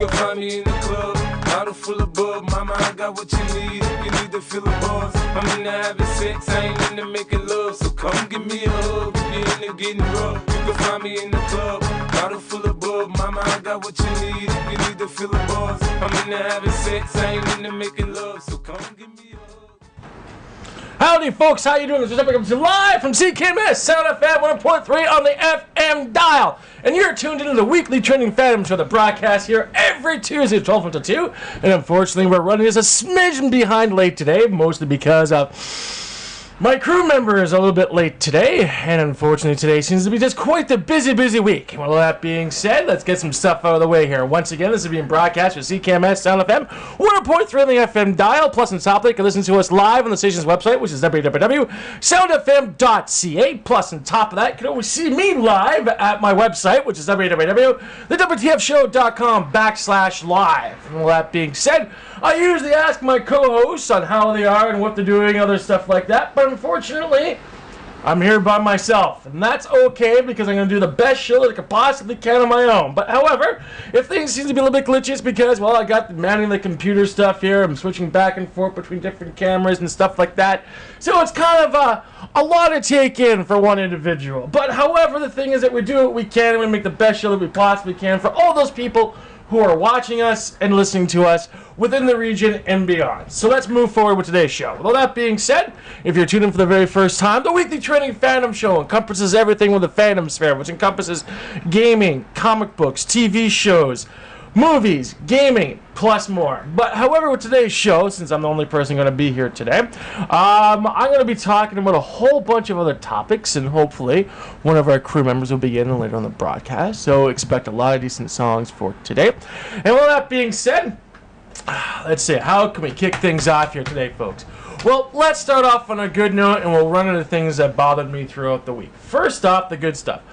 You'll find me in the club, bottle full of bub. Mama, I got what you need if you need to feel the buzz. I'm into having sex, I ain't into making love. So come give me a hug if you're into getting rough. You can find me in the club, bottle full of bub. Mama, I got what you need if you need to feel the buzz. I'm into having sex, I ain't into making love. So come give me a hug. Howdy, folks. How you doing? This is coming live from CKMS Sound FM 1.3 on the FM dial. And you're tuned into the weekly trending Phantom Show, the broadcast here every Tuesday at 12 to 2. And unfortunately, we're running just a smidgen behind late today, mostly because of my crew member is a little bit late today. And unfortunately, today seems to be just quite the busy week. Well, that being said, let's get some stuff out of the way here. Once again, this is being broadcast with CKMS Sound FM 1.3 on the FM dial. Plus, on top of it, you can listen to us live on the station's website, which is www.soundfm.ca. Plus, on top of that, you can always see me live at my website, which is www.thewtfshow.com/live. Well, that being said, I usually ask my co-hosts on how they are and what they're doing, other stuff like that, but unfortunately, I'm here by myself, and that's okay because I'm going to do the best show that I could possibly can on my own. But however, if things seem to be a little bit glitchy, it's because, well, I got manning the computer stuff here. I'm switching back and forth between different cameras and stuff like that. So it's kind of a lot to take in for one individual. But however, the thing is that we do what we can and we make the best show that we possibly can for all those people who are watching us and listening to us within the region and beyond. So let's move forward with today's show. With all that being said, if you're tuning in for the very first time, the weekly trending Phantom Show encompasses everything with the Phantom Sphere, which encompasses gaming, comic books, TV shows, movies, gaming, plus more. But however, with today's show, since I'm the only person going to be here today, I'm going to be talking about a whole bunch of other topics, and hopefully one of our crew members will be in later on the broadcast. So expect a lot of decent songs for today. And with that being said, let's see, how can we kick things off here today, folks? Well, let's start off on a good note, and we'll run into things that bothered me throughout the week. First off, the good stuff.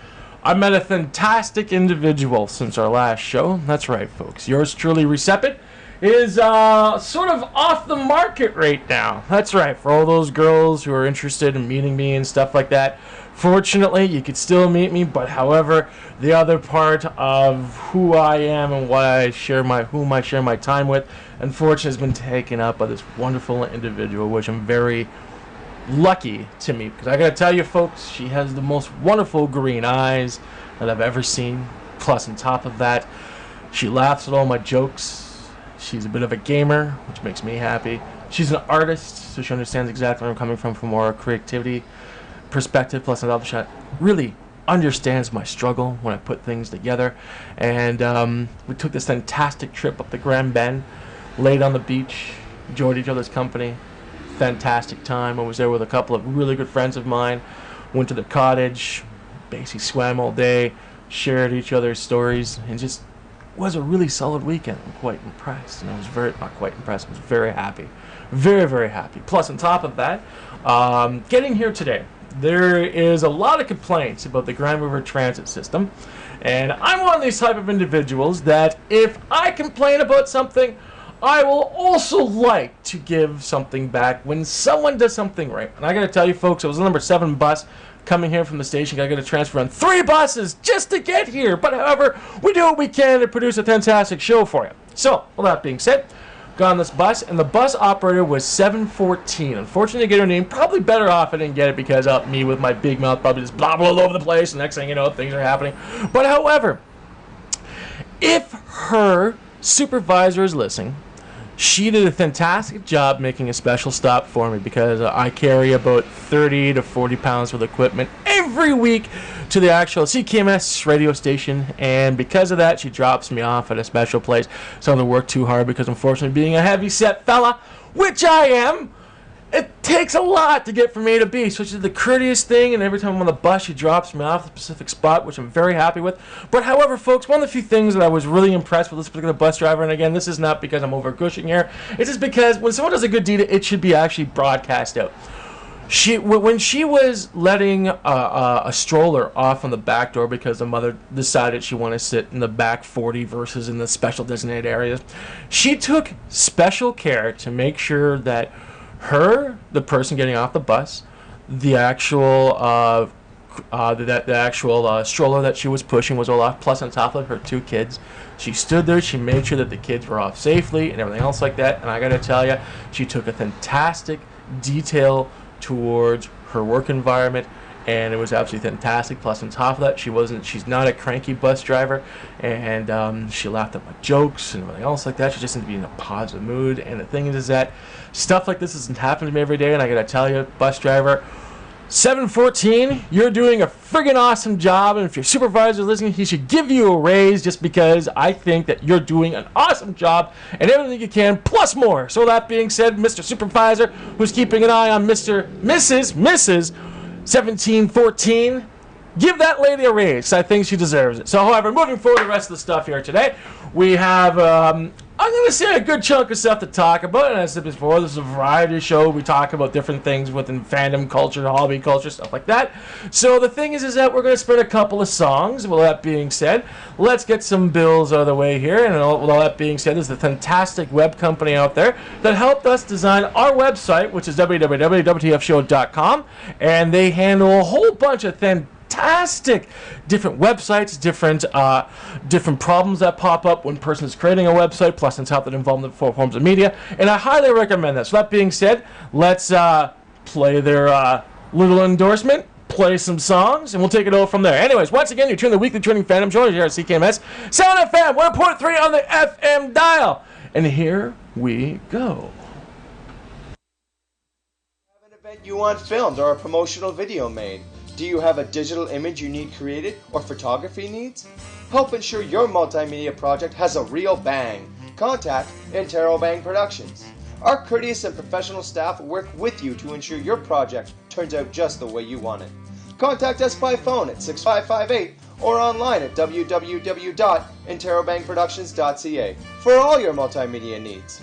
I met a fantastic individual since our last show. That's right, folks. Yours truly, Recepit, is sort of off the market right now. That's right, for all those girls who are interested in meeting me and stuff like that. Fortunately, you could still meet me, but however, the other part of who I am and whom I share my time with, unfortunately, has been taken up by this wonderful individual, which I'm very lucky to meet, because I gotta tell you, folks, she has the most wonderful green eyes that I've ever seen. Plus, on top of that, she laughs at all my jokes. She's a bit of a gamer, which makes me happy. She's an artist, so she understands exactly where I'm coming from more creativity perspective. Plus, on top of that, really understands my struggle when I put things together. And we took this fantastic trip up the Grand Bend, laid on the beach, enjoyed each other's company. Fantastic time. I was there with a couple of really good friends of mine. Went to the cottage, basically swam all day, shared each other's stories, and just was a really solid weekend. I'm quite impressed, and I was not quite impressed, I was very happy. Very happy. Plus, on top of that, getting here today, there is a lot of complaints about the Grand River Transit System, and I'm one of these type of individuals that if I complain about something, I will also like to give something back when someone does something right. And I got to tell you, folks, it was the number 7 bus coming here from the station. I got to transfer on 3 buses just to get here. But however, we do what we can to produce a fantastic show for you. So, with that being said, got on this bus, and the bus operator was 714. Unfortunately, to get her name, probably better off I didn't get it because me with my big mouth probably just blah all over the place. And next thing you know, things are happening. But however, if her supervisor is listening, she did a fantastic job making a special stop for me because I carry about 30 to 40 pounds worth of equipment every week to the actual CKMS radio station, and because of that, she drops me off at a special place. So I don't work too hard because, unfortunately, being a heavy-set fella, which I am, it takes a lot to get from A to B, so she's the courteous thing, and every time I'm on the bus, she drops me off at a specific spot, which I'm very happy with. But however, folks, one of the few things that I was really impressed with this particular bus driver, and again, this is not because I'm over-gushing here, it's just because when someone does a good deed, it should be actually broadcast out. When she was letting a stroller off on the back door because the mother decided she wanted to sit in the back 40 versus in the special designated areas, she took special care to make sure that the person getting off the bus, the actual the actual stroller that she was pushing was all off, plus on top of her 2 kids. She stood there, she made sure that the kids were off safely and everything else like that, and I gotta tell you, she took a fantastic detail towards her work environment, and it was absolutely fantastic. Plus on top of that, she's not a cranky bus driver, and she laughed at my jokes and everything else like that. She just seemed to be in a positive mood, and the thing is that stuff like this doesn't happen to me every day, and I gotta tell you, bus driver 714, you're doing a friggin' awesome job, and if your supervisor's listening, he should give you a raise, just because I think that you're doing an awesome job and everything you can, plus more. So that being said, Mr. Supervisor, who's keeping an eye on Mrs. 1714, give that lady a raise. I think she deserves it. So, however, moving forward, the rest of the stuff here today, we have I'm going to say a good chunk of stuff to talk about, and as I said before, this is a variety show. We talk about different things within fandom culture, hobby culture, stuff like that. So the thing is that we're going to spin a couple of songs. With that being said, let's get some bills out of the way here, and with all that being said, there's a fantastic web company out there that helped us design our website, which is www.wtfshow.com, and they handle a whole bunch of fantastic different websites, different problems that pop up when a person is creating a website, plus on top that involve the 4 forms of media, and I highly recommend that. So that being said, let's play their little endorsement, play some songs, and we'll take it over from there. Anyways, once again, you're tuning the weekly trending fandom show here at CKMS 7 FM 1.3 on the FM dial, and here we go. Have an event you want filmed or a promotional video made? Do you have a digital image you need created or photography needs? Help ensure your multimedia project has a real bang. Contact Interrobang Productions. Our courteous and professional staff will work with you to ensure your project turns out just the way you want it. Contact us by phone at 6558 or online at www.interrobangproductions.ca for all your multimedia needs.